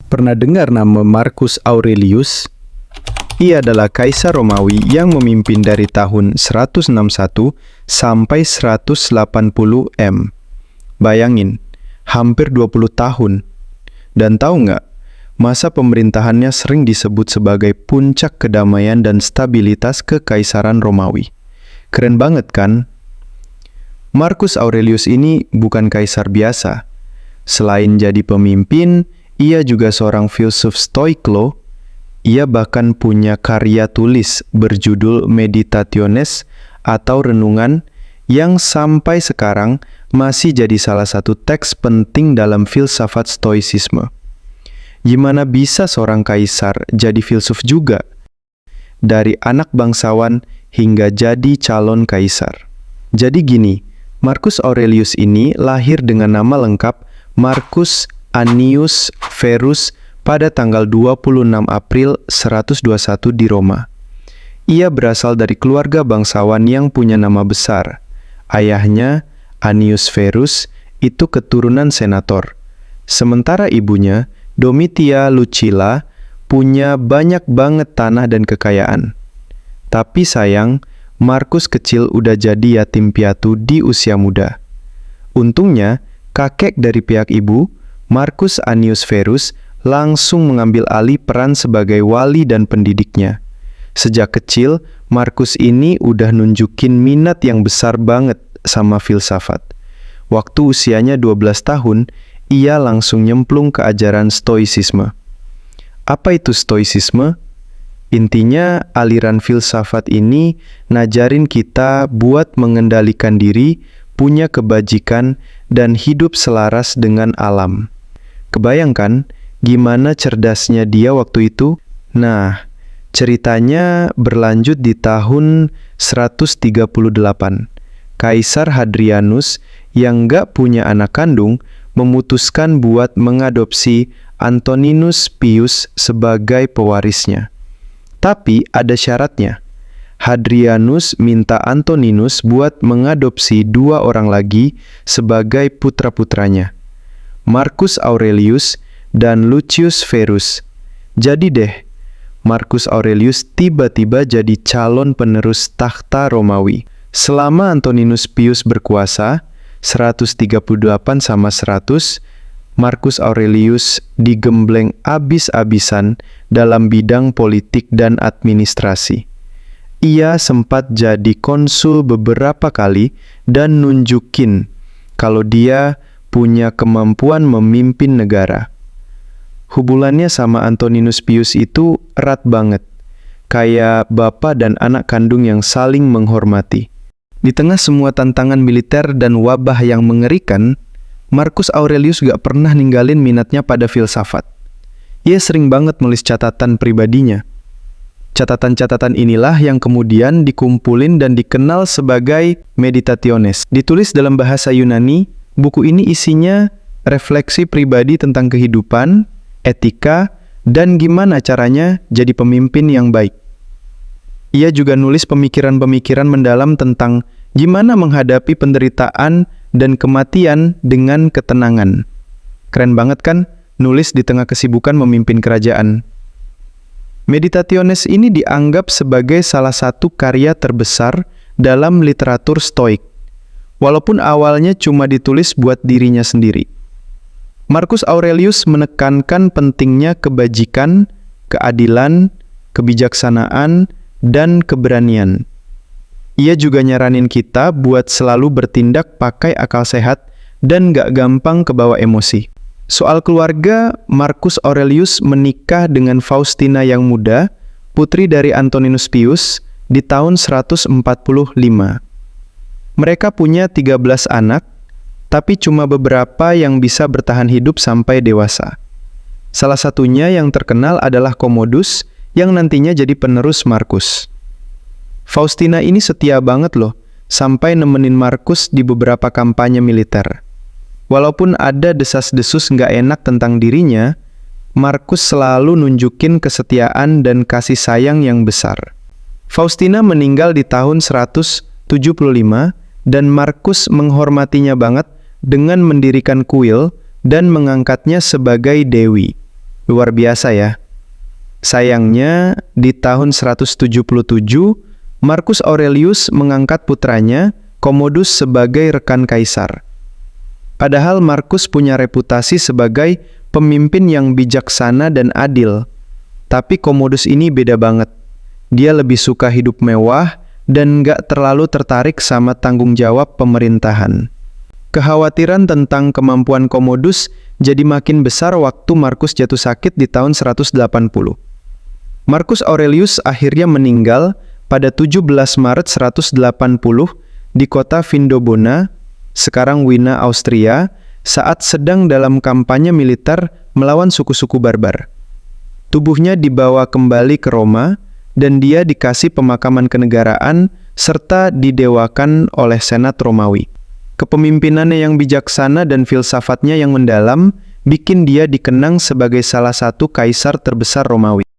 Pernah dengar nama Marcus Aurelius? Ia adalah kaisar Romawi yang memimpin dari tahun 161 sampai 180 M. Bayangin, hampir 20 tahun. Dan tahu nggak, masa pemerintahannya sering disebut sebagai puncak kedamaian dan stabilitas kekaisaran Romawi. Keren banget kan? Marcus Aurelius ini bukan kaisar biasa. Selain jadi pemimpin, ia juga seorang filsuf stoik loh. Ia bahkan punya karya tulis berjudul Meditationes atau Renungan yang sampai sekarang masih jadi salah satu teks penting dalam filsafat stoicisme. Gimana bisa seorang kaisar jadi filsuf juga? Dari anak bangsawan hingga jadi calon kaisar. Jadi gini, Marcus Aurelius ini lahir dengan nama lengkap Marcus Annius Verus pada tanggal 26 April 121 di Roma. Ia berasal dari keluarga bangsawan yang punya nama besar. Ayahnya, Annius Verus, itu keturunan senator. Sementara ibunya, Domitia Lucilla, punya banyak banget tanah dan kekayaan. Tapi sayang, Marcus kecil udah jadi yatim piatu di usia muda. Untungnya, kakek dari pihak ibu, Marcus Annius Verus, langsung mengambil alih peran sebagai wali dan pendidiknya. Sejak kecil, Marcus ini udah nunjukin minat yang besar banget sama filsafat. Waktu usianya 12 tahun, ia langsung nyemplung ke ajaran stoicisme. Apa itu stoicisme? Intinya, aliran filsafat ini ngajarin kita buat mengendalikan diri, punya kebajikan, dan hidup selaras dengan alam. Kebayangkan gimana cerdasnya dia waktu itu? Nah, ceritanya berlanjut di tahun 138. Kaisar Hadrianus yang nggak punya anak kandung memutuskan buat mengadopsi Antoninus Pius sebagai pewarisnya. Tapi ada syaratnya. Hadrianus minta Antoninus buat mengadopsi 2 orang lagi sebagai putra-putranya, Marcus Aurelius dan Lucius Verus. Jadi deh, Marcus Aurelius tiba-tiba jadi calon penerus takhta Romawi. Selama Antoninus Pius berkuasa, 138 sama 100, Marcus Aurelius digembleng abis-abisan dalam bidang politik dan administrasi. Ia sempat jadi konsul beberapa kali dan nunjukin kalau dia punya kemampuan memimpin negara. Hubungannya sama Antoninus Pius itu erat banget, kayak bapak dan anak kandung yang saling menghormati. Di tengah semua tantangan militer dan wabah yang mengerikan, Marcus Aurelius gak pernah ninggalin minatnya pada filsafat. Ia sering banget nulis catatan pribadinya. Catatan-catatan inilah yang kemudian dikumpulin dan dikenal sebagai Meditationes. Ditulis dalam bahasa Yunani, buku ini isinya refleksi pribadi tentang kehidupan, etika, dan gimana caranya jadi pemimpin yang baik. Ia juga nulis pemikiran-pemikiran mendalam tentang gimana menghadapi penderitaan dan kematian dengan ketenangan. Keren banget kan? Nulis di tengah kesibukan memimpin kerajaan. Meditationes ini dianggap sebagai salah satu karya terbesar dalam literatur stoik, walaupun awalnya cuma ditulis buat dirinya sendiri. Marcus Aurelius menekankan pentingnya kebajikan, keadilan, kebijaksanaan, dan keberanian. Ia juga nyaranin kita buat selalu bertindak pakai akal sehat dan gak gampang kebawa emosi. Soal keluarga, Marcus Aurelius menikah dengan Faustina yang muda, putri dari Antoninus Pius, di tahun 145. Mereka punya 13 anak, tapi cuma beberapa yang bisa bertahan hidup sampai dewasa. Salah satunya yang terkenal adalah Commodus, yang nantinya jadi penerus Marcus. Faustina ini setia banget loh, sampai nemenin Marcus di beberapa kampanye militer. Walaupun ada desas-desus nggak enak tentang dirinya, Marcus selalu nunjukin kesetiaan dan kasih sayang yang besar. Faustina meninggal di tahun 175 dan Marcus menghormatinya banget dengan mendirikan kuil dan mengangkatnya sebagai dewi. Luar biasa ya. Sayangnya, di tahun 177, Marcus Aurelius mengangkat putranya, Commodus, sebagai rekan kaisar. Padahal Marcus punya reputasi sebagai pemimpin yang bijaksana dan adil. Tapi Commodus ini beda banget. Dia lebih suka hidup mewah dan nggak terlalu tertarik sama tanggung jawab pemerintahan. Kekhawatiran tentang kemampuan Commodus jadi makin besar waktu Marcus jatuh sakit di tahun 180. Marcus Aurelius akhirnya meninggal pada 17 Maret 180 di kota Vindobona, sekarang Wina, Austria, saat sedang dalam kampanye militer melawan suku-suku barbar. Tubuhnya dibawa kembali ke Roma, dan dia dikasih pemakaman kenegaraan serta didewakan oleh Senat Romawi. Kepemimpinannya yang bijaksana dan filsafatnya yang mendalam bikin dia dikenang sebagai salah satu kaisar terbesar Romawi.